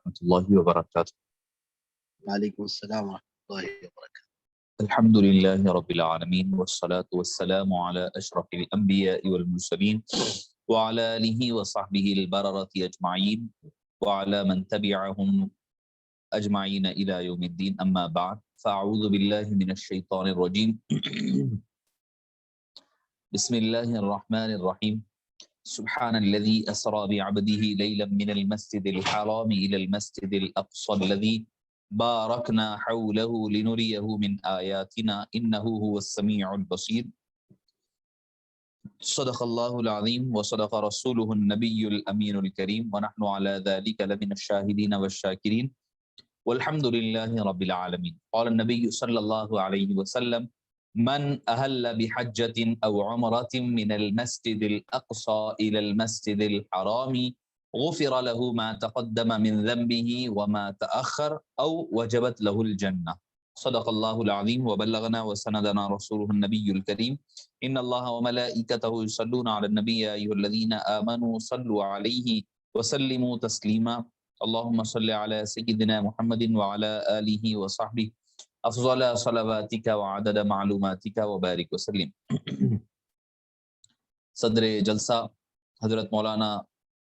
ورحمۃ اللہ وبرکاتہ۔ وعلیکم السلام ورحمۃ اللہ وبرکاتہ۔ الحمد للہ رب العالمین والصلاة والسلام علی اشرف الانبیاء والمرسلین وعلی آلہ وصحبہ البررۃ اجمعین وعلی من تبعهم اجمعین الی یوم الدین، اما بعد فاعوذ باللہ من الشیطان الرجیم بسم اللہ الرحمن الرحیم سبحان الذي اسرى بعبده ليلا من المسجد الحرام الى المسجد الاقصى الذي باركنا حوله لنريه من آياتنا إنه هو السميع البصير۔ صدق الله العظيم وصدق رسوله النبي الأمين الكريم ونحن على ذلك لمن الشاهدين والشاكرين والحمد لله رب العالمين۔ قال النبي صلى الله عليه وسلم: من أهل بحجة أو عمرة من المسجد الأقصى إلى المسجد الحرام غفر له ما تقدم من ذنبه وما تأخر أو وجبت له الجنة۔ صدق الله العظيم وبلغنا وسندنا رسوله النبي الكريم۔ إن الله وملائكته يصلون على النبي يا أيها الذين آمنوا صلوا عليه وسلموا تسليما۔ اللهم صل على سيدنا محمد وعلى آله وصحبه أفضل صلواتك وعدد معلوماتك وبارك وسلم۔ صدر جلسہ حضرت مولانا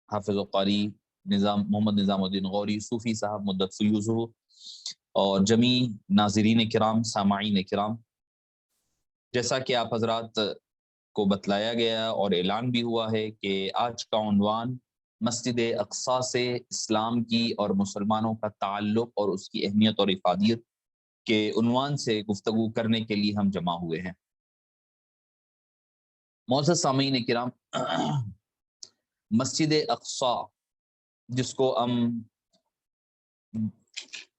حافظ القاری محمد نظام الدین غوری صوفی صاحب مدت فیوزہ، اور جمیع ناظرین کرام، سامعین کرام، جیسا کہ آپ حضرات کو بتلایا گیا اور اعلان بھی ہوا ہے کہ آج کا عنوان مسجد اقصیٰ سے اسلام کی اور مسلمانوں کا تعلق اور اس کی اہمیت اور افادیت کے عنوان سے گفتگو کرنے کے لیے ہم جمع ہوئے ہیں۔ معزز سامعین کرام، مسجد اقصیٰ جس کو ہم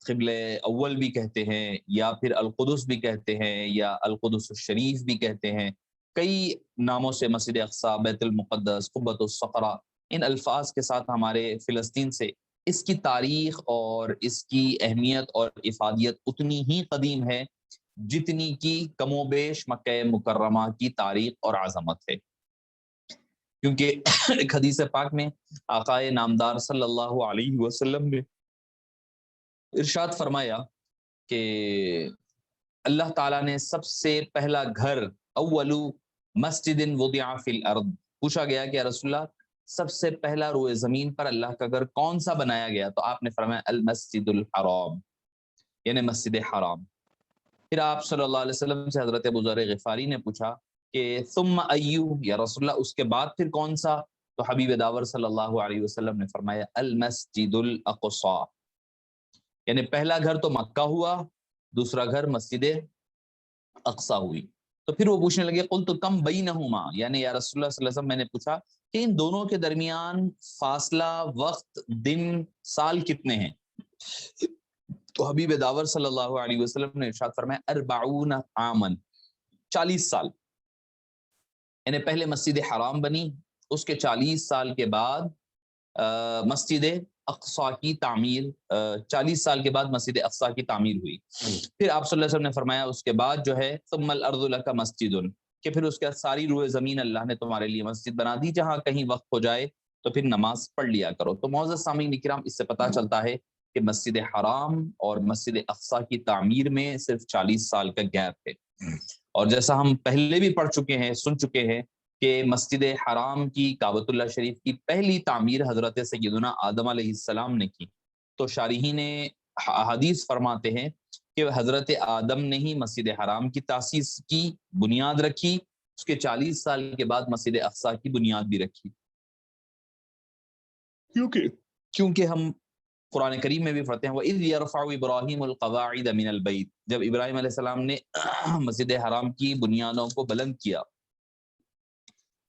قبلہ اول بھی کہتے ہیں یا پھر القدس بھی کہتے ہیں یا القدس الشریف بھی کہتے ہیں، کئی ناموں سے مسجد اقصیٰ، بیت المقدس، قبۃ الصخرہ، ان الفاظ کے ساتھ ہمارے فلسطین سے اس کی تاریخ اور اس کی اہمیت اور افادیت اتنی ہی قدیم ہے جتنی کی کم و بیش مکہ مکرمہ کی تاریخ اور عظمت ہے، کیونکہ ایک حدیث پاک میں آقائے نامدار صلی اللہ علیہ وسلم نے ارشاد فرمایا کہ اللہ تعالیٰ نے سب سے پہلا گھر، اول مسجد وضع فی الارض، پوچھا گیا کہ یا رسول اللہ سب سے پہلا روئے زمین پر اللہ کا گھر کون سا بنایا گیا؟ تو آپ نے فرمایا المسجد الحرام، یعنی مسجد حرام۔ پھر آپ صلی اللہ علیہ وسلم سے حضرت ابو ذر غفاری نے پوچھا کہ ثم ایو، یا رسول اللہ اس کے بعد پھر کون سا؟ تو حبیب داور صلی اللہ علیہ وسلم نے فرمایا المسجد الاقصی، یعنی پہلا گھر تو مکہ ہوا، دوسرا گھر مسجد اقصی ہوئی۔ تو پھر وہ پوچھنے لگے قلت کم بینہما، یعنی یا رسول اللہ صلی اللہ علیہ وسلم میں نے پوچھا کہ ان دونوں کے درمیان فاصلہ، وقت، دن، سال کتنے ہیں؟ تو حبیب داور صلی اللہ علیہ وسلم نے ارشاد فرمایا 40 عاما، 40 سال، یعنی پہلے مسجد حرام بنی، اس کے 40 سال کے بعد مسجد اقصیٰ کی تعمیر، 40 سال کے بعد مسجد اقصیٰ کی تعمیر ہوئی۔ پھر آپ صلی اللہ علیہ وسلم نے فرمایا اس کے بعد جو ہے ثم الارض لک مسجد، کہ پھر اس کے بعد ساری روئے زمین اللہ نے تمہارے لیے مسجد بنا دی، جہاں کہیں وقت ہو جائے تو پھر نماز پڑھ لیا کرو۔ تو معزز سامعین کرام، اس سے پتہ چلتا ہے کہ مسجد حرام اور مسجد اقصیٰ کی تعمیر میں صرف 40 سال کا گیپ ہے، اور جیسا ہم پہلے بھی پڑھ چکے ہیں، سن چکے ہیں کہ مسجد حرام کی، کعبۃ اللہ شریف کی پہلی تعمیر حضرت سیدنا آدم علیہ السلام نے کی۔ تو شارحین حدیث فرماتے ہیں کہ حضرت آدم نے ہی مسجد حرام کی تاسیس کی، بنیاد رکھی، اس کے 40 سال کے بعد مسجد اقصیٰ کی بنیاد بھی رکھی، کیونکہ ہم قرآن کریم میں بھی پڑھتے ہیں وَإِذْ يَرْفَعُ إِبْرَاهِيمُ الْقَوَاعِدَ مِنَ الْبَيْتِ، جب ابراہیم علیہ السلام نے مسجد حرام کی بنیادوں کو بلند کیا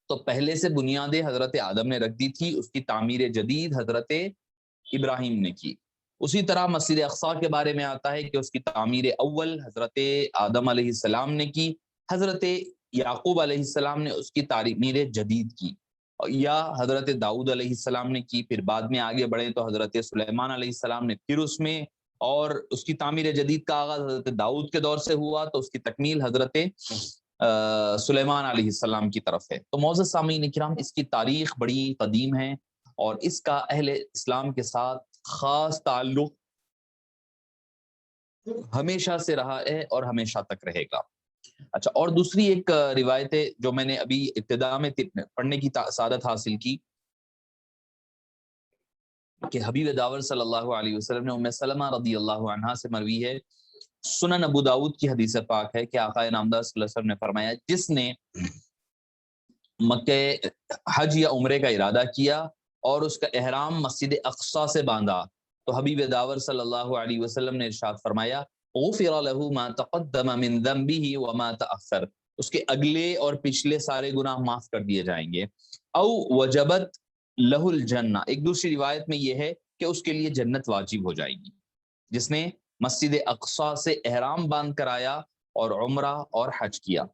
تو پہلے سے بنیادیں حضرت آدم نے رکھ دی تھی، اس کی تعمیر جدید حضرت ابراہیم نے کی۔ اسی طرح مسجد اقصیٰ کے بارے میں آتا ہے کہ اس کی تعمیر اول حضرت آدم علیہ السلام نے کی، حضرت یعقوب علیہ السلام نے اس کی تعمیر جدید کی، یا حضرت داؤد علیہ السلام نے کی۔ پھر بعد میں آگے بڑھیں تو حضرت سلیمان علیہ السلام نے پھر اس میں، اور اس کی تعمیر جدید کا آغاز حضرت داؤد کے دور سے ہوا تو اس کی تکمیل حضرت سلیمان علیہ السلام کی طرف ہے۔ تو معزز سامعین کرام، اس کی تاریخ بڑی قدیم ہے اور اس کا اہل اسلام کے ساتھ خاص تعلق ہمیشہ سے رہا ہے اور ہمیشہ تک رہے گا۔ اچھا، اور دوسری ایک روایت ہے جو میں نے ابھی ابتدا میں پڑھنے کی سعادت حاصل کی کہ حبیب داور صلی اللہ علیہ وسلم نے ام سلمہ رضی اللہ عنہا سے مروی ہے، سنن ابو داود کی حدیث پاک ہے کہ آقا نامدار صلی اللہ علیہ وسلم نے فرمایا جس نے مکہ حج یا عمرے کا ارادہ کیا اور اس کا احرام مسجد اقصی سے باندھا تو حبیب داور صلی اللہ علیہ وسلم نے ارشاد فرمایا غفر له ما تقدم من ذنبه وما تأخر، اس کے اگلے اور پچھلے سارے گناہ معاف کر دیے جائیں گے۔ او وجبت لہ الجنہ، ایک دوسری روایت میں یہ ہے کہ اس کے لیے جنت واجب ہو جائے گی، جس نے مسجد اقصی سے احرام باندھ کر آیا اور عمرہ اور حج کیا۔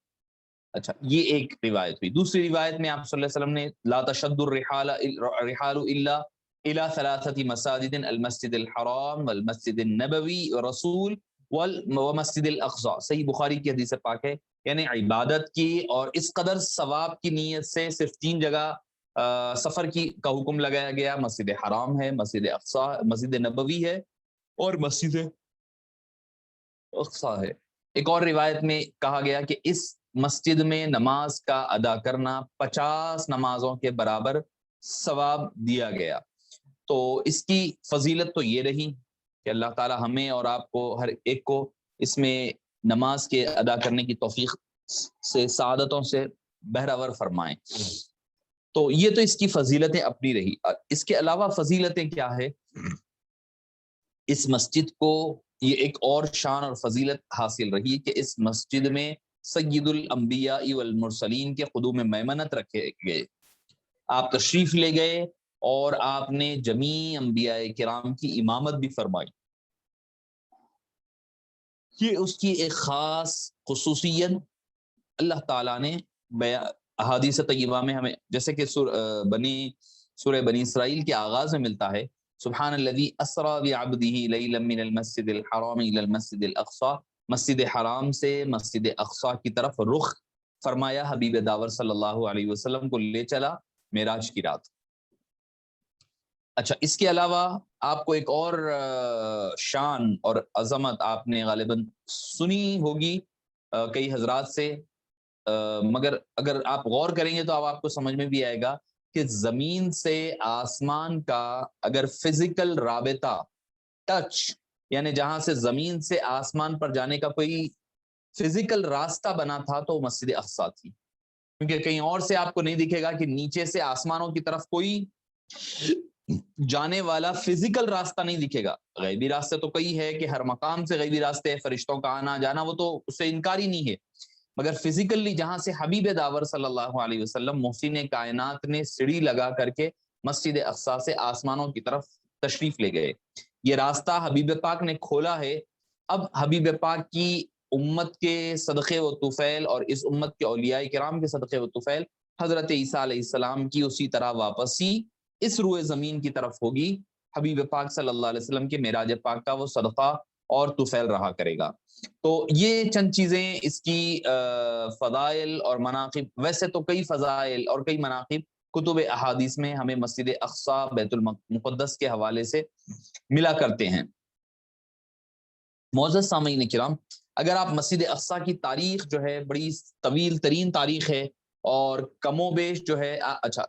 اچھا، یہ ایک روایت ہوئی۔ دوسری روایت میں آپ صلی اللہ علیہ وسلم نے لا تشد الرحال الا الى ثلاثه مساجد المسجد الحرام والمسجد النبوی ورسول ومسجد الاقصی، صحیح بخاری کی حدیث پاک ہے، یعنی عبادت کی اور اس قدر ثواب کی نیت سے صرف 3 جگہ سفر کا حکم لگایا گیا، مسجد حرام ہے، مسجد اقصی، مسجد نبوی ہے اور مسجد اقصی ہے۔ ایک اور روایت میں کہا گیا کہ اس مسجد میں نماز کا ادا کرنا 50 نمازوں کے برابر ثواب دیا گیا۔ تو اس کی فضیلت تو یہ رہی کہ اللہ تعالی ہمیں اور آپ کو ہر ایک کو اس میں نماز کے ادا کرنے کی توفیق سے سعادتوں سے بہرور فرمائیں۔ تو یہ تو اس کی فضیلتیں اپنی رہی۔ اس کے علاوہ فضیلتیں کیا ہے؟ اس مسجد کو یہ ایک اور شان اور فضیلت حاصل رہی کہ اس مسجد میں سید الانبیاء والمرسلین کے قدوم میمنت رکھے گئے، آپ تشریف لے گئے اور آپ نے جمیع انبیاء کرام کی امامت بھی فرمائی۔ یہ اس کی ایک خاص خصوصیت اللہ تعالیٰ نے احادیث طیبہ میں ہمیں، جیسے کہ سورہ بنی اسرائیل کے آغاز میں ملتا ہے سبحان الذی اسری بعبدہ لیلا من المسجد الحرام الی المسجد الاقصی، مسجد حرام سے مسجد اقصی کی طرف رخ فرمایا، حبیب داور صلی اللہ علیہ وسلم کو لے چلا معراج کی رات۔ اچھا، اس کے علاوہ آپ کو ایک اور شان اور عظمت آپ نے غالباً سنی ہوگی کئی حضرات سے، مگر اگر آپ غور کریں گے تو اب آپ کو سمجھ میں بھی آئے گا کہ زمین سے آسمان کا اگر فزیکل رابطہ، ٹچ، یعنی جہاں سے زمین سے آسمان پر جانے کا کوئی فزیکل راستہ بنا تھا تو مسجد اقصی تھی، کیونکہ کہیں اور سے آپ کو نہیں دکھے گا کہ نیچے سے آسمانوں کی طرف کوئی جانے والا فزیکل راستہ نہیں دکھے گا۔ غیبی راستے تو کئی ہے کہ ہر مقام سے غیبی راستے، فرشتوں کا آنا جانا، وہ تو اس سے انکار ہی نہیں ہے، مگر فزیکلی جہاں سے حبیب داور صلی اللہ علیہ وسلم محسن کائنات نے سیڑھی لگا کر کے مسجد اقصی سے آسمانوں کی طرف تشریف لے گئے، یہ راستہ حبیب پاک نے کھولا ہے۔ اب حبیب پاک کی امت کے صدقے و طفیل اور اس امت کے اولیاء کرام کے صدقے و طفیل حضرت عیسیٰ علیہ السلام کی اسی طرح واپسی اس روئے زمین کی طرف ہوگی، حبیب پاک صلی اللہ علیہ وسلم کے معراج پاک کا وہ صدقہ اور طفیل رہا کرے گا۔ تو یہ چند چیزیں اس کی فضائل اور مناقب، ویسے تو کئی فضائل اور کئی مناقب کتب احادیث میں ہمیں مسجد اقصی بیت المقدس کے حوالے سے ملا کرتے ہیں۔ معزز سامعین کرام، اگر آپ مسجد اقصی کی تاریخ جو ہے بڑی طویل ترین تاریخ ہے اور کم و بیش جو ہے، اچھا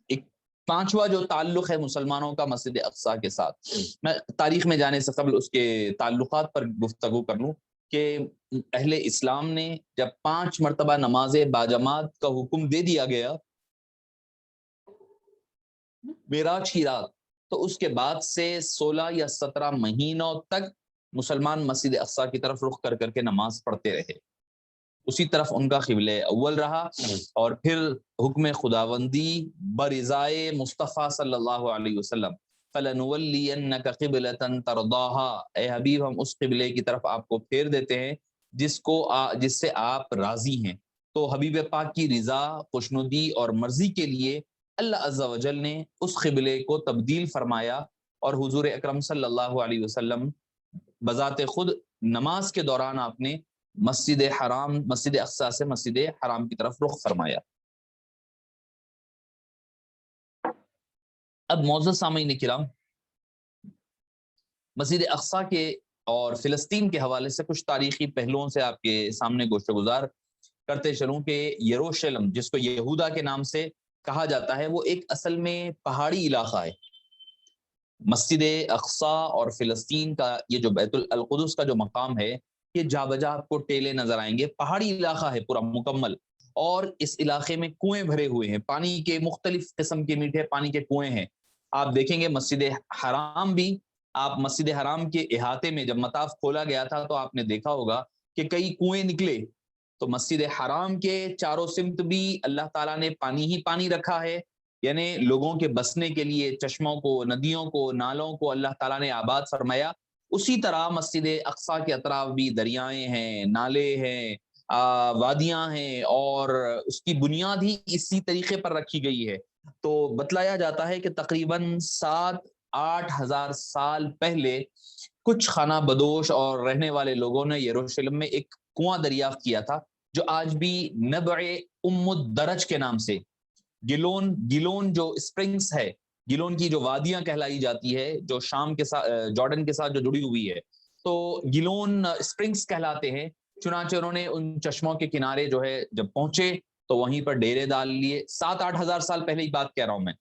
ایک 5واں جو تعلق ہے مسلمانوں کا مسجد اقصی کے ساتھ، میں تاریخ میں جانے سے قبل اس کے تعلقات پر گفتگو کر لوں کہ اہل اسلام نے جب 5 مرتبہ نماز باجماعت کا حکم دے دیا گیا معراج کی رات، تو اس کے بعد سے 16 یا 17 مہینوں تک مسلمان مسجد اقصی کی طرف رخ کر کر کے نماز پڑھتے رہے، اسی طرف ان کا قبلہ اول رہا، اور پھر حکم خداوندی برضائے مصطفیٰ صلی اللہ علیہ وسلم فَلَنُوَلِّيَنَّكَ قِبْلَةً تَرْضَاهَا، اے حبیب ہم اس قبلے کی طرف آپ کو پھیر دیتے ہیں جس سے آپ راضی ہیں۔ تو حبیب پاک کی رضا، خوشنودی اور مرضی کے لیے اللہ عز و جل نے اس قبلے کو تبدیل فرمایا، اور حضور اکرم صلی اللہ علیہ وسلم بذات خود نماز کے دوران آپ نے مسجد اقصی سے مسجد حرام کی طرف رخ فرمایا۔ اب معزز سامعین کرام، مسجد اقصی کے اور فلسطین کے حوالے سے کچھ تاریخی پہلوؤں سے آپ کے سامنے گوشت گزار کرتے چلوں کہ یروشلم جس کو یہودا کے نام سے کہا جاتا ہے وہ ایک اصل میں پہاڑی علاقہ ہے۔ مسجد اقصی اور فلسطین کا یہ جو بیت القدس کا جو مقام ہے یہ جا بجا آپ کو ٹیلے نظر آئیں گے، پہاڑی علاقہ ہے پورا مکمل، اور اس علاقے میں کنویں بھرے ہوئے ہیں، پانی کے مختلف قسم کے میٹھے پانی کے کنویں ہیں۔ آپ دیکھیں گے مسجد حرام بھی، آپ مسجد حرام کے احاطے میں جب مطاف کھولا گیا تھا تو آپ نے دیکھا ہوگا کہ کئی کنویں نکلے، تو مسجد حرام کے چاروں سمت بھی اللہ تعالیٰ نے پانی ہی پانی رکھا ہے، یعنی لوگوں کے بسنے کے لیے چشموں کو، ندیوں کو، نالوں کو اللہ تعالیٰ نے آباد فرمایا۔ اسی طرح مسجد اقصی کے اطراف بھی دریائیں ہیں، نالے ہیں، وادیاں ہیں، اور اس کی بنیاد ہی اسی طریقے پر رکھی گئی ہے۔ تو بتلایا جاتا ہے کہ تقریباً 7-8 ہزار سال پہلے کچھ خانہ بدوش اور رہنے والے لوگوں نے یروشلم میں ایک کنواں دریافت کیا تھا جو آج بھی نبع ام الدرج کے نام سے، گیلون جو اسپرنگز ہے، گیلون کی جو وادیاں کہلائی جاتی ہے جو شام کے ساتھ، جارڈن کے ساتھ جو جڑی ہوئی ہے، تو گیلون اسپرنگز کہلاتے ہیں۔ چنانچہ انہوں نے ان چشموں کے کنارے جو ہے جب پہنچے تو وہیں پر ڈیرے ڈال لیے۔ 7-8 ہزار سال پہلے کی بات کہہ رہا ہوں میں،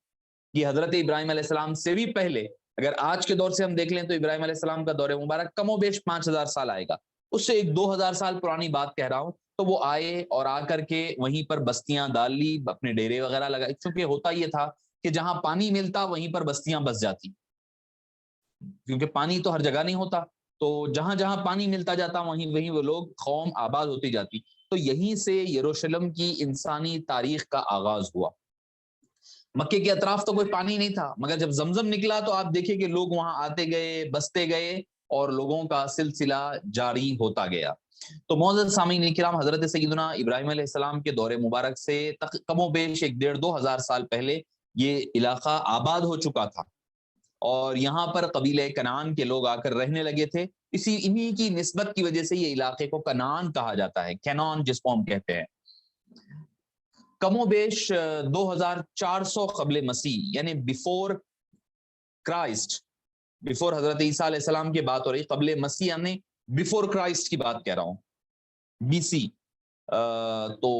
کہ حضرت ابراہیم علیہ السلام سے بھی پہلے، اگر آج کے دور سے ہم دیکھ لیں تو ابراہیم علیہ السلام کا دور مبارک کم و بیش 5 ہزار سال آئے گا، اس سے 1-2 ہزار سال پرانی بات کہہ رہا ہوں۔ تو وہ آئے اور آ کر کے وہیں پر بستیاں ڈال لی، اپنے ڈیرے وغیرہ لگائے، چونکہ ہوتا یہ تھا کہ جہاں پانی ملتا وہیں پر بستیاں بس جاتی، کیونکہ پانی تو ہر جگہ نہیں ہوتا، تو جہاں جہاں پانی ملتا جاتا وہیں وہیں وہ لوگ، قوم آباد ہوتی جاتی۔ تو یہیں سے یروشلم کی انسانی تاریخ کا آغاز ہوا۔ مکے کے اطراف تو کوئی پانی نہیں تھا، مگر جب زمزم نکلا تو آپ دیکھیں کہ لوگ وہاں آتے گئے، بستے گئے، اور لوگوں کا سلسلہ جاری ہوتا گیا۔ تو معزز سامعین کرام، حضرت سیدنا ابراہیم علیہ السلام کے دور مبارک سے کم و بیش 1-1.5-2 ہزار سال پہلے یہ علاقہ آباد ہو چکا تھا، اور یہاں پر قبیلہ کنعان کے لوگ آ کر رہنے لگے تھے۔ انہی کی نسبت کی وجہ سے یہ علاقے کو کنعان کہا جاتا ہے، کینون جس کو ہم کہتے ہیں۔ کم و بیش 2400 قبل مسیح، یعنی بیفور کرائسٹ، بیفور حضرت عیسیٰ علیہ السلام کی بات ہو رہی، قبل مسیح یعنی بیفور کرائسٹ کی بات کہہ رہا ہوں، بی سی۔ تو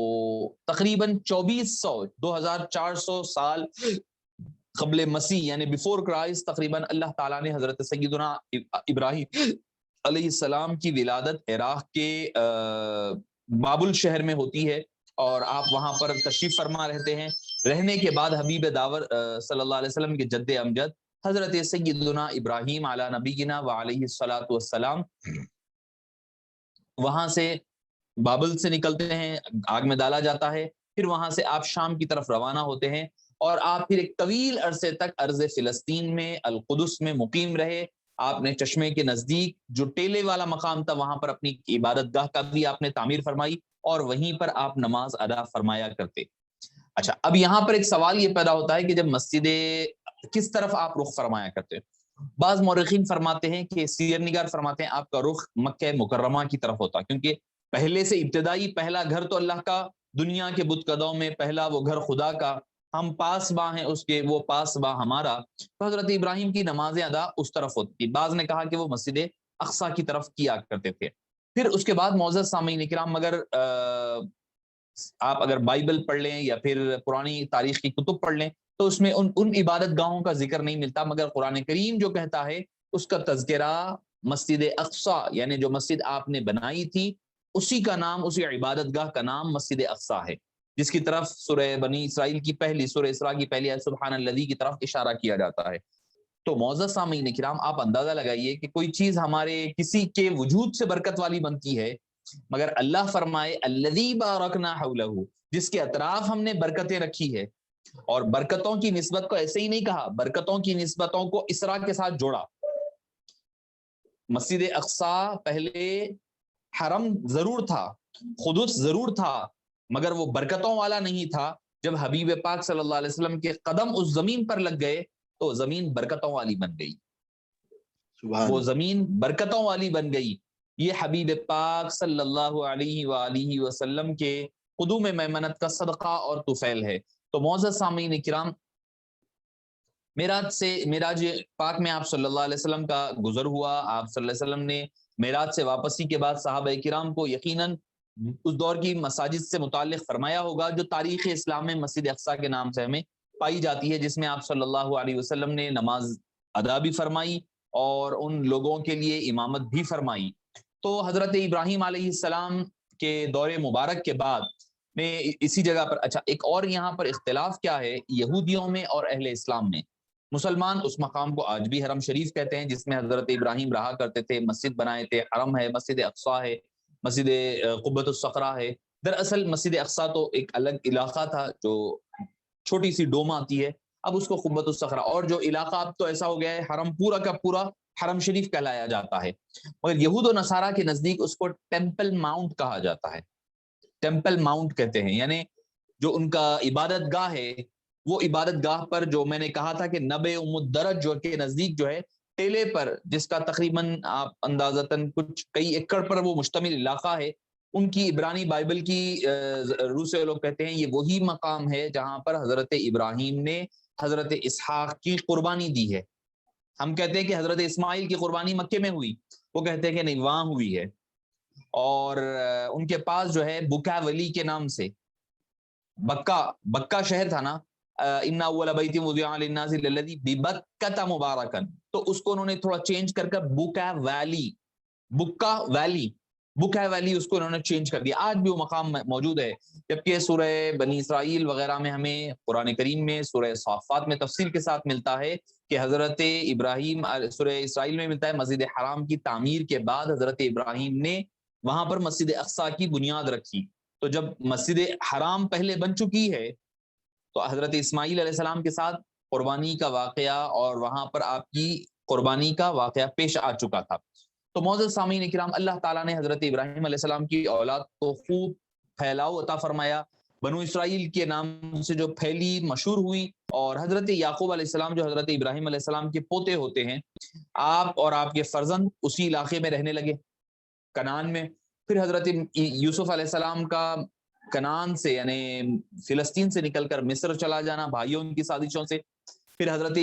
تقریباً 2400 سال قبل مسیح یعنی بیفور کرائسٹ، تقریباً اللہ تعالیٰ نے حضرت سیدنا ابراہیم علیہ السلام کی ولادت عراق کے بابل شہر میں ہوتی ہے، اور آپ وہاں پر تشریف فرما رہتے ہیں۔ رہنے کے بعد حبیب داور صلی اللہ علیہ وسلم کے جد امجد حضرت سیدنا ابراہیم علی نبینا و علیہ الصلاۃ والسلام وہاں سے بابل سے نکلتے ہیں، آگ میں ڈالا جاتا ہے، پھر وہاں سے آپ شام کی طرف روانہ ہوتے ہیں، اور آپ پھر ایک طویل عرصے تک ارض فلسطین میں القدس میں مقیم رہے۔ آپ نے چشمے کے نزدیک جو ٹیلے والا مقام تھا وہاں پر اپنی عبادت گاہ کا بھی آپ نے تعمیر فرمائی، اور وہیں پر آپ نماز ادا فرمایا کرتے۔ اچھا، اب یہاں پر ایک سوال یہ پیدا ہوتا ہے کہ جب مسجد کس طرف آپ رخ فرمایا کرتے؟ بعض مورخین فرماتے ہیں کہ سیر نگار فرماتے ہیں آپ کا رخ مکہ مکرمہ کی طرف ہوتا، کیونکہ پہلے سے ابتدائی پہلا گھر تو اللہ کا، دنیا کے بت قدوں میں پہلا وہ گھر خدا کا، ہم پاس باں ہیں اس کے، وہ پاس باں ہمارا۔ تو حضرت ابراہیم کی نماز ادا اس طرف ہوتی تھی۔ بعض نے کہا کہ وہ مسجد اقصی کی طرف کیا کرتے تھے۔ پھر اس کے بعد معزز سامعین کرام، مگر آپ اگر بائبل پڑھ لیں یا پھر پرانی تاریخ کی کتب پڑھ لیں تو اس میں ان عبادت گاہوں کا ذکر نہیں ملتا، مگر قرآن کریم جو کہتا ہے اس کا تذکرہ مسجد اقصی، یعنی جو مسجد آپ نے بنائی تھی اسی کا نام، اسی عبادت گاہ کا نام مسجد اقصی ہے، جس کی طرف سورہ بنی اسرائیل کی پہلی، سورہ اسراء کی پہلی آیت سبحان الذی کی طرف اشارہ کیا جاتا ہے۔ تو معزز سامعین کرام، آپ اندازہ لگائیے کہ کوئی چیز ہمارے کسی کے وجود سے برکت والی بنتی ہے، مگر اللہ فرمائے الذی بارکنا حولہ، جس کے اطراف ہم نے برکتیں رکھی ہے، اور برکتوں کی نسبت کو ایسے ہی نہیں کہا، برکتوں کی نسبتوں کو اسراء کے ساتھ جوڑا۔ مسجد اقصی پہلے حرم ضرور تھا، قدس ضرور تھا، مگر وہ برکتوں والا نہیں تھا۔ جب حبیب پاک صلی اللہ علیہ وسلم کے قدم اس زمین پر لگ گئے تو زمین برکتوں والی بن گئی، وہ زمین برکتوں والی بن گئی۔ یہ حبیب پاک صلی اللہ علیہ وآلہ وسلم کے قدوم میمنت کا صدقہ اور طفیل ہے۔ تو معزز سامعین کرام، معراج پاک میں آپ صلی اللہ علیہ وسلم کا گزر ہوا. آپ صلی اللہ علیہ وسلم نے معراج سے واپسی کے بعد صحابہ کرام کو یقیناً اس دور کی مساجد سے متعلق فرمایا ہوگا جو تاریخ اسلام میں مسجد اقصیٰ کے نام سے ہمیں پائی جاتی ہے، جس میں آپ صلی اللہ علیہ وسلم نے نماز ادا بھی فرمائی اور ان لوگوں کے لیے امامت بھی فرمائی. تو حضرت ابراہیم علیہ السلام کے دور مبارک کے بعد میں اسی جگہ پر، اچھا ایک اور یہاں پر اختلاف کیا ہے یہودیوں میں اور اہل اسلام میں. مسلمان اس مقام کو آج بھی حرم شریف کہتے ہیں جس میں حضرت ابراہیم رہا کرتے تھے، مسجد بنائے تھے، حرم ہے، مسجد اقصیٰ ہے، مسجد قبۃ الصخرہ ہے. دراصل مسجد اقصیٰ تو ایک الگ علاقہ تھا جو چھوٹی سی ڈوم آتی ہے، اب اس کو قبۃ الصخرہ، اور جو علاقہ اب تو ایسا ہو گیا ہے حرم پورا کا پورا حرم شریف کہلایا جاتا ہے. مگر یہود و نصارہ کے نزدیک اس کو ٹیمپل ماؤنٹ کہا جاتا ہے. ٹیمپل ماؤنٹ کہتے ہیں، یعنی جو ان کا عبادت گاہ ہے، وہ عبادت گاہ پر جو میں نے کہا تھا کہ نبے الدرج جو کے نزدیک جو ہے ٹیلے پر، جس کا تقریباً آپ اندازتاً کچھ کئی ایکڑ پر وہ مشتمل علاقہ ہے، ان کی عبرانی بائبل کی روح سے لوگ کہتے ہیں یہ وہی مقام ہے جہاں پر حضرت ابراہیم نے حضرت اسحاق کی قربانی دی ہے. ہم کہتے ہیں کہ حضرت اسماعیل کی قربانی مکے میں ہوئی، وہ کہتے ہیں کہ نہیں وہاں ہوئی ہے. اور ان کے پاس جو ہے بکا ولی کے نام سے بکہ شہر تھا نا، ان اول بیت وضع للناس الذی ببکۃ مبارکا، تو اس کو انہوں نے تھوڑا چینج کر بکا ویلی اس کو انہوں نے چینج کر دیا. آج بھی وہ مقام موجود ہے، جبکہ سورہ بنی اسرائیل وغیرہ میں ہمیں قرآن کریم میں سورہ صافات میں تفصیل کے ساتھ ملتا ہے کہ حضرت ابراہیم، سورہ اسرائیل میں ملتا ہے مسجد حرام کی تعمیر کے بعد حضرت ابراہیم نے وہاں پر مسجد اقصیٰ کی بنیاد رکھی. تو جب مسجد حرام پہلے بن چکی ہے تو حضرت اسماعیل علیہ السلام کے ساتھ قربانی کا واقعہ اور وہاں پر آپ کی قربانی کا واقعہ پیش آ چکا تھا. تو معزز سامعین کرام، اللہ تعالیٰ نے حضرت ابراہیم علیہ السلام کی اولاد کو خوب پھیلاؤ عطا فرمایا، بنو اسرائیل کے نام سے جو پھیلی مشہور ہوئی. اور حضرت یعقوب علیہ السلام جو حضرت ابراہیم علیہ السلام کے پوتے ہوتے ہیں، آپ اور آپ کے فرزند اسی علاقے میں رہنے لگے، کنعان میں. پھر حضرت یوسف علیہ السلام کا کنعان سے یعنی فلسطین سے نکل کر مصر چلا جانا بھائیوں کی سازشوں سے، پھر حضرت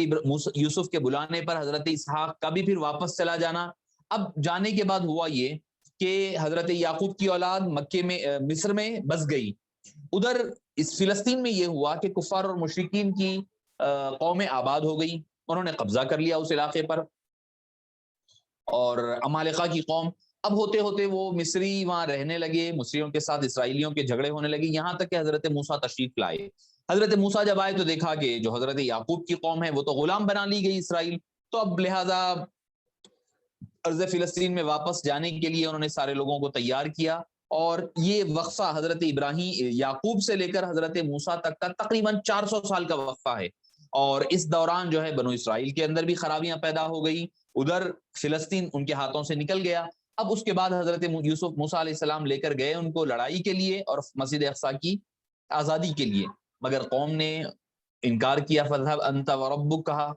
یوسف کے بلانے پر حضرت اسحاق کا بھی پھر واپس چلا جانا. اب جانے کے بعد ہوا یہ کہ حضرت یعقوب کی اولاد مکے میں مصر میں بس گئی. ادھر اس فلسطین میں یہ ہوا کہ کفار اور مشرکین کی قومیں آباد ہو گئی، انہوں نے قبضہ کر لیا اس علاقے پر. اور عمالقہ کی قوم، اب ہوتے ہوتے وہ مصری وہاں رہنے لگے، مصریوں کے ساتھ اسرائیلیوں کے جھگڑے ہونے لگے، یہاں تک کہ حضرت موسیٰ تشریف لائے. حضرت موسیٰ جب آئے تو دیکھا کہ جو حضرت یعقوب کی قوم ہے وہ تو غلام بنا لی گئی اسرائیل. تو اب لہٰذا ارض فلسطین میں واپس جانے کے لیے انہوں نے سارے لوگوں کو تیار کیا. اور یہ وقفہ حضرت ابراہیم یعقوب سے لے کر حضرت موسیٰ تک کا تقریباً 400 سال کا وقفہ ہے. اور اس دوران جو ہے بنو اسرائیل کے اندر بھی خرابیاں پیدا ہو گئی، ادھر فلسطین ان کے ہاتھوں سے نکل گیا. اب اس کے بعد حضرت موسیٰ علیہ السلام لے کر گئے ان کو لڑائی کے لیے اور مسجد اقصیٰ کی آزادی کے لیے، مگر قوم نے انکار کیا. فاذهب انت وربک کہا،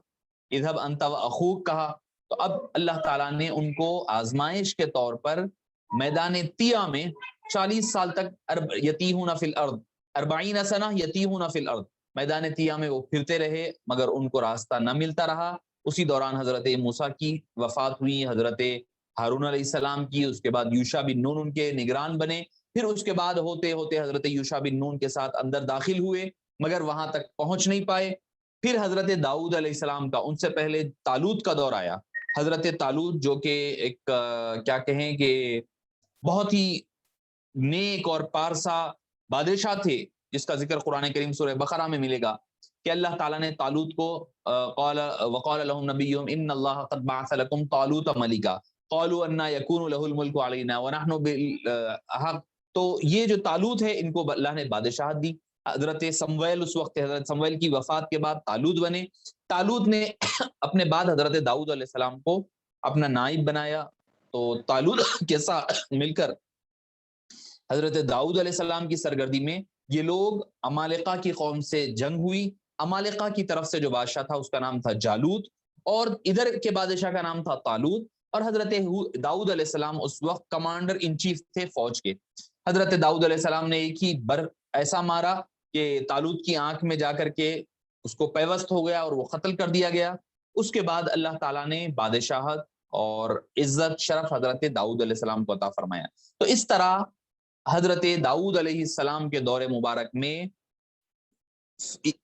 اذهب انت واخوک کہا. تو اب اللہ تعالیٰ نے ان کو آزمائش کے طور پر میدان طیہ میں 40 سال تک یتیہون فی الارض 40 سنہ یتیہون فی الارض، میدان طیہ میں وہ پھرتے رہے مگر ان کو راستہ نہ ملتا رہا. اسی دوران حضرت موسیٰ کی وفات ہوئی، حضرت ہارون علیہ السلام کی، اس کے بعد یوشع بن نون ان کے نگران بنے. پھر اس کے بعد ہوتے ہوتے حضرت یوشع بن نون کے ساتھ اندر داخل ہوئے مگر وہاں تک پہنچ نہیں پائے. پھر حضرت داؤد علیہ السلام کا، ان سے پہلے طالوت کا دور آیا. حضرت طالوت جو کہ ایک کیا کہیں کہ بہت ہی نیک اور پارسا بادشاہ تھے، جس کا ذکر قرآن کریم سورہ بقرہ میں ملے گا کہ اللہ تعالیٰ نے طالوت کو وقال لهم نبيهم ان الله قد بعث لكم طالوت ملكا قالوا ان يكون له الملك علينا ونحن بالحق. تو یہ جو طالوت ہے ان کو اللہ نے بادشاہت دی. حضرت سمویل، اس وقت حضرت سمویل کی وفات کے بعد طالوت بنے. طالوت نے اپنے بعد حضرت داؤد علیہ السلام کو اپنا نائب بنایا. تو طالوت کے ساتھ مل کر حضرت داؤد علیہ السلام کی سرگردی میں یہ لوگ عمالقہ کی قوم سے جنگ ہوئی. عمالقہ کی طرف سے جو بادشاہ تھا اس کا نام تھا جالوت، اور ادھر کے بادشاہ کا نام تھا طالوت. اور حضرت داؤد علیہ السلام اس وقت کمانڈر ان چیف تھے فوج کے. حضرت داؤد علیہ السلام نے ایک ہی بر ایسا مارا کہ طالوت کی آنکھ میں جا کر کے اس کو پیوست ہو گیا اور وہ قتل کر دیا گیا۔ اس کے بعد اللہ تعالیٰ نے بادشاہت اور عزت شرف حضرت داؤد علیہ السلام کو عطا فرمایا۔ تو اس طرح حضرت داؤد علیہ السلام کے دور مبارک میں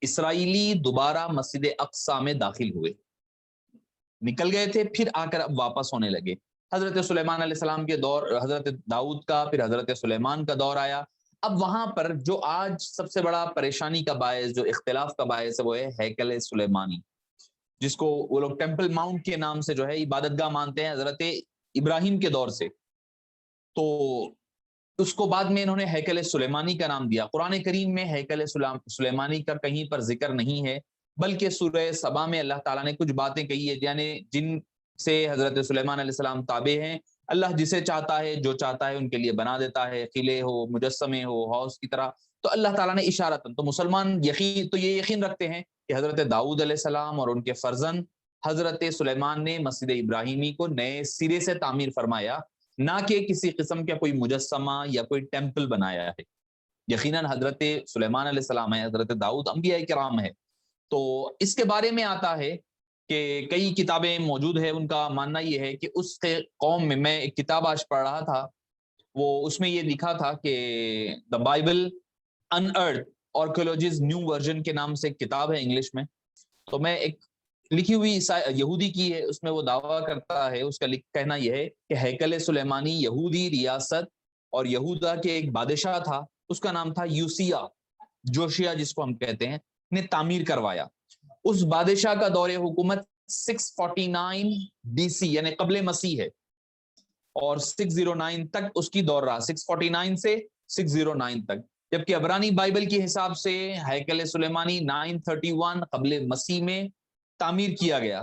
اسرائیلی دوبارہ مسجد اقصی میں داخل ہوئے، نکل گئے تھے، پھر آ کر اب واپس ہونے لگے۔ حضرت سلیمان علیہ السلام کے دور، حضرت داؤد کا، پھر حضرت سلیمان کا دور آیا۔ اب وہاں پر جو آج سب سے بڑا پریشانی کا باعث، جو اختلاف کا باعث ہے، وہ ہے ہیکل سلیمانی، جس کو وہ لوگ ٹیمپل ماؤنٹ کے نام سے جو ہے عبادت گاہ مانتے ہیں حضرت ابراہیم کے دور سے۔ تو اس کو بعد میں انہوں نے ہیکل سلیمانی کا نام دیا۔ قرآن کریم میں ہیکل سلیمانی کا کہیں پر ذکر نہیں ہے، بلکہ سورہ سبا میں اللہ تعالیٰ نے کچھ باتیں کہی ہے، یعنی جن سے حضرت سلیمان علیہ السلام تابع ہیں۔ اللہ جسے چاہتا ہے، جو چاہتا ہے ان کے لیے بنا دیتا ہے، قلعے ہو، مجسمے ہو، حوض کی طرح۔ تو اللہ تعالیٰ نے اشارتاً، تو مسلمان یہ یقین رکھتے ہیں کہ حضرت داؤد علیہ السلام اور ان کے فرزند حضرت سلیمان نے مسجد ابراہیمی کو نئے سرے سے تعمیر فرمایا، نہ کہ کسی قسم کا کوئی مجسمہ یا کوئی ٹیمپل بنایا ہے۔ یقیناً حضرت سلیمان علیہ السلام ہے، حضرت داؤد انبیاء کرام ہے۔ تو اس کے بارے میں آتا ہے کہ کئی کتابیں موجود ہیں، ان کا ماننا یہ ہے کہ اس کے قوم میں ایک کتاب آج پڑھ رہا تھا، وہ اس میں یہ لکھا تھا کہ the Bible in earth archaeologies new version کے نام سے ایک کتاب ہے انگلش میں۔ تو میں ایک لکھی ہوئی یہودی کی ہے، اس میں وہ دعویٰ کرتا ہے، اس کا کہنا یہ ہے کہ ہیکل سلیمانی یہودی ریاست اور یہودا کے ایک بادشاہ تھا، اس کا نام تھا یوسیہ، جوشیا جس کو ہم کہتے ہیں، نے تعمیر کروایا۔ اس بادشاہ کا دور حکومت 649 بی سی یعنی قبل مسیح ہے، اور 609 تک اس کی دور رہا، 649 سے 609 تک۔ جبکہ عبرانی بائبل کے حساب سے ہیکل سلیمانی 931 قبل مسیح میں تعمیر کیا گیا۔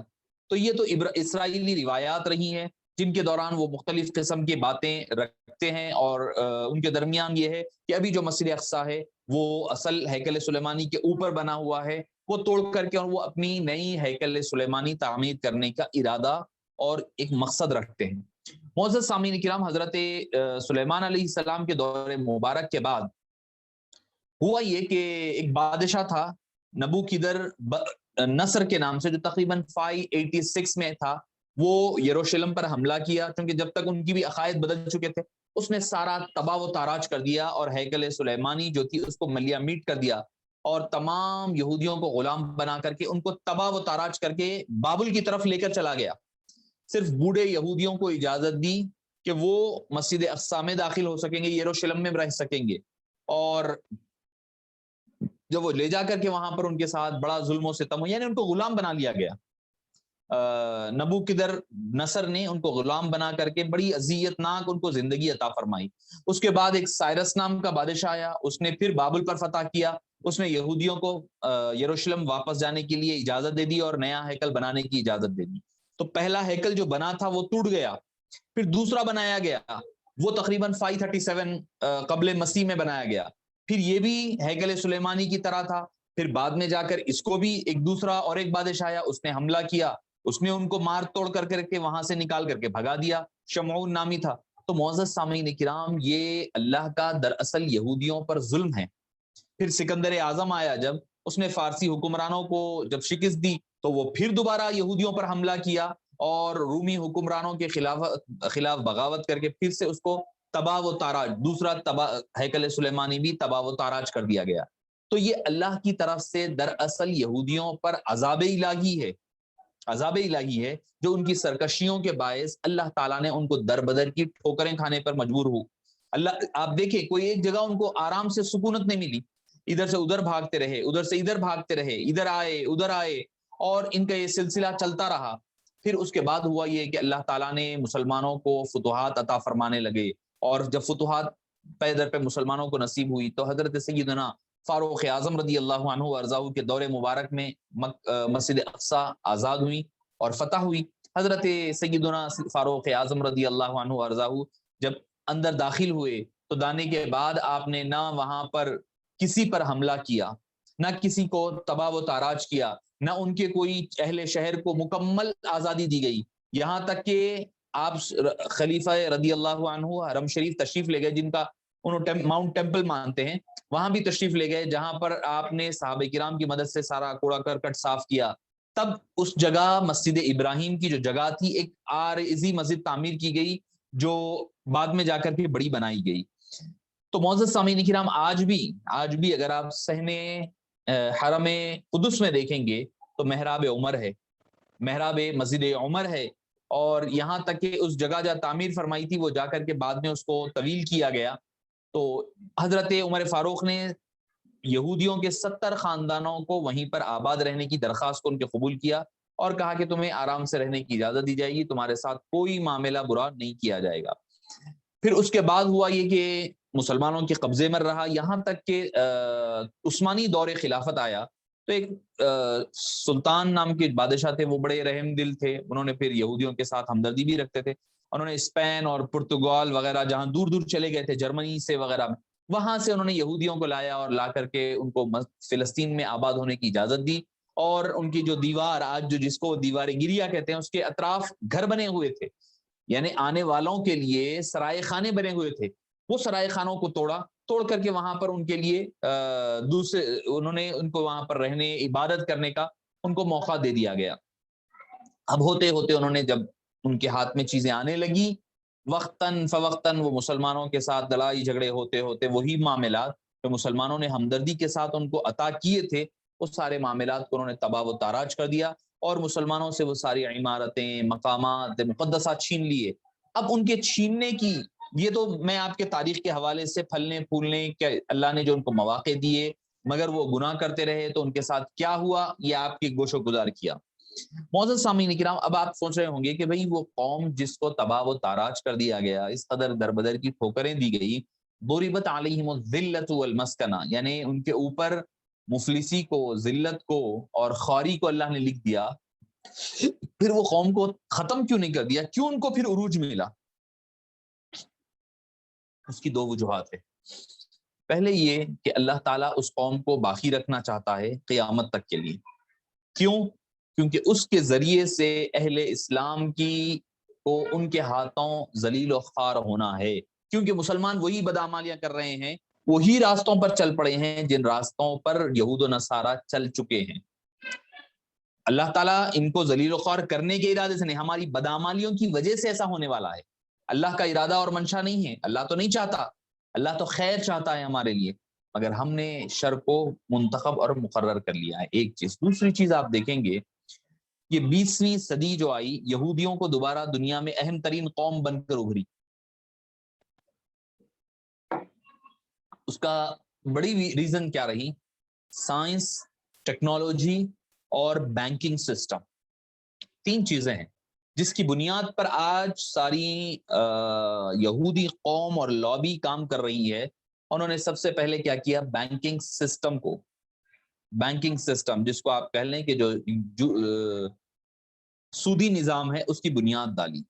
تو یہ تو اسرائیلی روایات رہی ہیں، جن کے دوران وہ مختلف قسم کی باتیں رکھتے ہیں، اور ان کے درمیان یہ ہے کہ ابھی جو مسجد اقصی ہے وہ اصل ہیکل سلیمانی کے اوپر بنا ہوا ہے، وہ توڑ کر کے اور وہ اپنی نئی ہیکل سلیمانی تعمیر کرنے کا ارادہ اور ایک مقصد رکھتے ہیں۔ معزز سامعین کرام، حضرت سلیمان علیہ السلام کے دور مبارک کے بعد ہوا یہ کہ ایک بادشاہ تھا نبوکدر نصر کے نام سے، جو تقریباً 586 میں تھا۔ وہ یروشلم پر حملہ کیا، کیونکہ جب تک ان کی بھی عقائد بدل چکے تھے، اس نے سارا تباہ و تاراج کر دیا، اور ہیکل سلیمانی جو تھی اس کو ملیا میٹ کر دیا، اور تمام یہودیوں کو غلام بنا کر کے ان کو تباہ و تاراج کر کے بابل کی طرف لے کر چلا گیا۔ صرف بوڑھے یہودیوں کو اجازت دی کہ وہ مسجد اقصی میں داخل ہو سکیں گے، یروشلم میں رہ سکیں گے، اور جب وہ لے جا کر کے وہاں پر ان کے ساتھ بڑا ظلم و ستم ہو، یعنی ان کو غلام بنا لیا گیا۔ نبوکدر نصر نے ان کو غلام بنا کر کے بڑی اذیت ناک ان کو زندگی عطا فرمائی۔ اس کے بعد ایک سائرس نام کا بادشاہ آیا، اس نے پھر بابل پر فتح کیا، اس نے یہودیوں کو یروشلم واپس جانے کے لیے اجازت دے دی اور نیا ہیکل بنانے کی اجازت دے دی۔ تو پہلا ہیکل جو بنا تھا وہ ٹوٹ گیا، پھر دوسرا بنایا گیا، وہ تقریباً 537 قبل مسیح میں بنایا گیا۔ پھر یہ بھی ہیکل سلیمانی کی طرح تھا، پھر بعد میں جا کر اس کو بھی ایک دوسرا اور ایک بادشاہ آیا، اس نے حملہ کیا، اس نے ان کو مار توڑ کر کے وہاں سے نکال کر کے بھگا دیا، شمعون نامی تھا۔ تو معزز سامعین کرام، یہ اللہ کا دراصل یہودیوں پر ظلم ہے۔ پھر سکندر اعظم آیا، جب اس نے فارسی حکمرانوں کو جب شکست دی، تو وہ پھر دوبارہ یہودیوں پر حملہ کیا، اور رومی حکمرانوں کے خلاف بغاوت کر کے پھر سے اس کو تباہ و تاراج، دوسرا ہیکل سلیمانی بھی تباہ و تاراج کر دیا گیا۔ تو یہ اللہ کی طرف سے دراصل یہودیوں پر عذاب الہی ہے، عذاب الہی ہے، جو ان کی سرکشیوں کے باعث اللہ تعالیٰ نے ان کو در بدر کی ٹھوکریں کھانے پر مجبور ہو۔ اللہ، آپ دیکھیں، کوئی ایک جگہ ان کو آرام سے سکونت نہیں ملی، ادھر سے ادھر بھاگتے رہے، ادھر سے ادھر بھاگتے رہے، ادھر آئے ادھر آئے، اور ان کا یہ سلسلہ چلتا رہا۔ پھر اس کے بعد ہوا یہ کہ اللہ تعالیٰ نے مسلمانوں کو فتوحات عطا فرمانے لگے، اور جب فتوحات پے در پہ مسلمانوں کو نصیب ہوئی، تو حضرت سیدنا فاروق اعظم رضی اللہ عنہ وارضاہ کے دور مبارک میں مسجد اقصی آزاد ہوئی اور فتح ہوئی۔ حضرت سیدنا فاروق اعظم رضی اللہ عنہ وارضاہ جب اندر داخل ہوئے، تو دانے کے بعد آپ نے نہ وہاں پر کسی پر حملہ کیا، نہ کسی کو تباہ و تاراج کیا، نہ ان کے کوئی اہل شہر کو مکمل آزادی دی گئی، یہاں تک کہ آپ خلیفہ رضی اللہ عنہ حرم شریف تشریف لے گئے، جن کا انہوں ماؤنٹ ٹیمپل مانتے ہیں، وہاں بھی تشریف لے گئے جہاں پر آپ نے صحابہ کرام کی مدد سے سارا کوڑا کرکٹ صاف کیا. تب اس جگہ مسجد ابراہیم کی جو جگہ تھی ایک عارضی مسجد تعمیر کی گئی جو بعد میں جا کر کے بڑی بنائی گئی. تو معزز سامعین کرام آج بھی اگر آپ صحن حرم قدس میں دیکھیں گے تو محراب عمر ہے، محراب مسجد عمر ہے، اور یہاں تک کہ اس جگہ جہاں تعمیر فرمائی تھی وہ جا کر کے بعد میں اس کو طویل کیا گیا. تو حضرت عمر فاروق نے یہودیوں کے 70 خاندانوں کو وہیں پر آباد رہنے کی درخواست کو ان کے قبول کیا اور کہا کہ تمہیں آرام سے رہنے کی اجازت دی جائے گی، تمہارے ساتھ کوئی معاملہ برا نہیں کیا جائے گا. پھر اس کے بعد ہوا یہ کہ مسلمانوں کے قبضے میں رہا یہاں تک کہ عثمانی دور خلافت آیا. تو ایک سلطان نام کے بادشاہ تھے، وہ بڑے رحم دل تھے، انہوں نے پھر یہودیوں کے ساتھ ہمدردی بھی رکھتے تھے. انہوں نے اسپین اور پرتگال وغیرہ جہاں دور دور چلے گئے تھے، جرمنی سے وغیرہ، وہاں سے انہوں نے یہودیوں کو لایا اور لا کر کے ان کو فلسطین میں آباد ہونے کی اجازت دی. اور ان کی جو دیوار آج جو جس کو دیوار گریا کہتے ہیں اس کے اطراف گھر بنے ہوئے تھے، یعنی آنے والوں کے لیے سرائے خانے بنے ہوئے تھے. وہ سرائے خانوں کو توڑ کر کے وہاں پر ان کے لیے دوسرے انہوں نے ان کو وہاں پر رہنے عبادت کرنے کا ان کو موقع دے دیا گیا. اب ہوتے ہوتے انہوں نے جب ان کے ہاتھ میں چیزیں آنے لگی وقتاً فوقتاً وہ مسلمانوں کے ساتھ لڑائی جھگڑے ہوتے ہوتے وہی معاملات جو مسلمانوں نے ہمدردی کے ساتھ ان کو عطا کیے تھے اس سارے معاملات کو انہوں نے تباہ و تاراج کر دیا اور مسلمانوں سے وہ ساری عمارتیں مقامات مقدسات چھین لیے. اب ان کے چھیننے کی یہ تو میں آپ کے تاریخ کے حوالے سے پھلنے پھولنے کہ اللہ نے جو ان کو مواقع دیے مگر وہ گناہ کرتے رہے تو ان کے ساتھ کیا ہوا یہ آپ کی گوش و گزار کیا. معزز سامعین کرام اب آپ سوچ رہے ہوں گے کہ بھئی وہ قوم جس کو تباہ و تاراج کر دیا گیا، اس قدر دربدر کی ٹھوکریں دی گئی، ضربت علیہم الذلۃ والمسکنہ، یعنی ان کے اوپر مفلسی کو، ذلت کو اور خواری کو اللہ نے لکھ دیا، پھر وہ قوم کو ختم کیوں نہیں کر دیا؟ کیوں ان کو پھر عروج ملا؟ اس کی دو وجوہات ہے. پہلے یہ کہ اللہ تعالیٰ اس قوم کو باقی رکھنا چاہتا ہے قیامت تک کے لیے. کیوں؟ کیونکہ اس کے ذریعے سے اہل اسلام کی کو ان کے ہاتھوں ذلیل و خوار ہونا ہے، کیونکہ مسلمان وہی بدعمالیاں کر رہے ہیں، وہی راستوں پر چل پڑے ہیں جن راستوں پر یہود و نصارہ چل چکے ہیں. اللہ تعالیٰ ان کو ذلیل و خوار کرنے کے ارادے سے نہیں، ہماری بدعمالیوں کی وجہ سے ایسا ہونے والا ہے. اللہ کا ارادہ اور منشا نہیں ہے، اللہ تو نہیں چاہتا، اللہ تو خیر چاہتا ہے ہمارے لیے، مگر ہم نے شر کو منتخب اور مقرر کر لیا ہے. ایک چیز. دوسری چیز آپ دیکھیں گے یہ 20ویں صدی جو آئی یہودیوں کو دوبارہ دنیا میں اہم ترین قوم بن کر ابھری. اس کا بڑی ریزن کیا رہی؟ سائنس، ٹیکنالوجی اور بینکنگ سسٹم. 3 چیزیں ہیں جس کی بنیاد پر آج ساری یہودی قوم اور لابی کام کر رہی ہے. انہوں نے سب سے پہلے کیا کیا؟ بینکنگ سسٹم کو، بینکنگ سسٹم جس کو آپ کہہ لیں کہ جو سودی نظام ہے اس کی بنیاد ڈالی.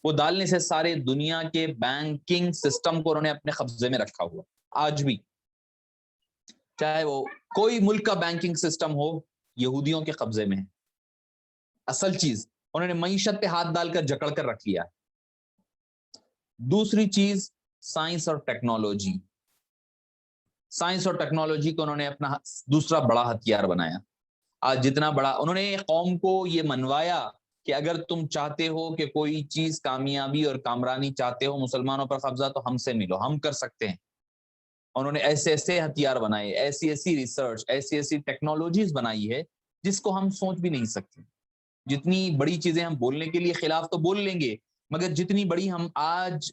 وہ ڈالنے سے سارے دنیا کے بینکنگ سسٹم کو انہوں نے اپنے قبضے میں رکھا ہوا. آج بھی چاہے وہ کوئی ملک کا بینکنگ سسٹم ہو یہودیوں کے قبضے میں ہے. اصل چیز انہوں نے معیشت پہ ہاتھ ڈال کر جکڑ کر رکھ لیا. دوسری چیز سائنس اور ٹیکنالوجی. سائنس اور ٹیکنالوجی کو انہوں نے اپنا دوسرا بڑا ہتھیار بنایا. آج جتنا بڑا انہوں نے قوم کو یہ منوایا کہ اگر تم چاہتے ہو کہ کوئی چیز کامیابی اور کامرانی چاہتے ہو مسلمانوں پر قبضہ تو ہم سے ملو، ہم کر سکتے ہیں. انہوں نے ایسے ایسے ہتھیار بنائے، ایسی ایسی ریسرچ، ایسی ایسی ٹیکنالوجیز بنائی ہے جس کو ہم سوچ بھی نہیں سکتے. جتنی بڑی چیزیں ہم بولنے کے لیے خلاف تو بول لیں گے مگر جتنی بڑی ہم آج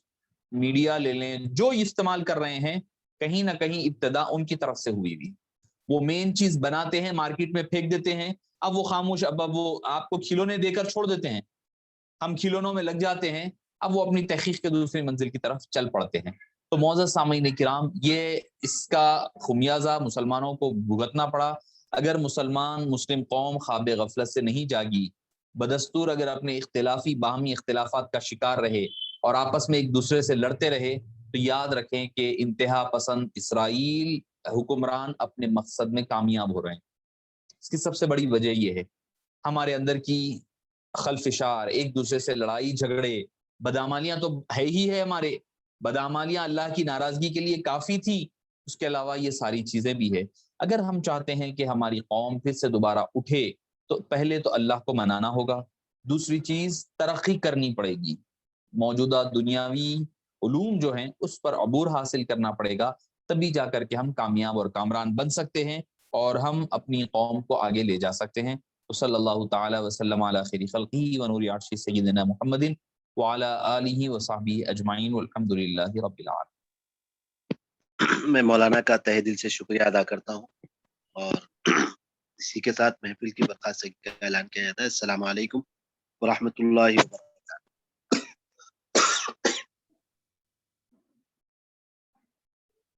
میڈیا لے لیں جو استعمال کر رہے ہیں کہیں نہ کہیں ابتدا ان کی طرف سے ہوئی بھی. وہ مین چیز بناتے ہیں، مارکیٹ میں پھینک دیتے ہیں، اب وہ خاموش، اب وہ آپ کو کھلونے دے کر چھوڑ دیتے ہیں، ہم کھلونوں میں لگ جاتے ہیں، اب وہ اپنی تحقیق کے دوسری منزل کی طرف چل پڑتے ہیں. تو معزز سامعین کرام یہ اس کا خمیازہ مسلمانوں کو بھگتنا پڑا. اگر مسلم قوم خواب غفلت سے نہیں جاگی، بدستور اگر اپنے اختلافی باہمی اختلافات کا شکار رہے اور آپس میں ایک دوسرے سے لڑتے رہے تو یاد رکھیں کہ انتہا پسند اسرائیل حکمران اپنے مقصد میں کامیاب ہو رہے ہیں. اس کی سب سے بڑی وجہ یہ ہے ہمارے اندر کی خلفشار، ایک دوسرے سے لڑائی جھگڑے، بدعمالیاں تو ہے ہی ہے ہمارے، بدعمالیاں اللہ کی ناراضگی کے لیے کافی تھی، اس کے علاوہ یہ ساری چیزیں بھی ہے۔ اگر ہم چاہتے ہیں کہ ہماری قوم پھر سے دوبارہ اٹھے تو پہلے تو اللہ کو منانا ہوگا، دوسری چیز ترقی کرنی پڑے گی، موجودہ دنیاوی علوم جو ہیں اس پر عبور حاصل کرنا پڑے گا، تبھی جا کر کے ہم کامیاب اور کامران بن سکتے ہیں اور ہم اپنی قوم کو آگے لے جا سکتے ہیں۔ صلی اللہ تعالی وسلم علی خیر خلقہ ونور عرش سیدنا محمد وعلی آلہ وصحبہ اجمعین والحمد للہ رب العالمین۔ میں مولانا کا تہ دل سے شکریہ ادا کرتا ہوں، اور اسی کے ساتھ محفل کی برکات سے اعلان کیا جاتا ہے۔ السلام علیکم ورحمۃ اللہ وبرکاتہ۔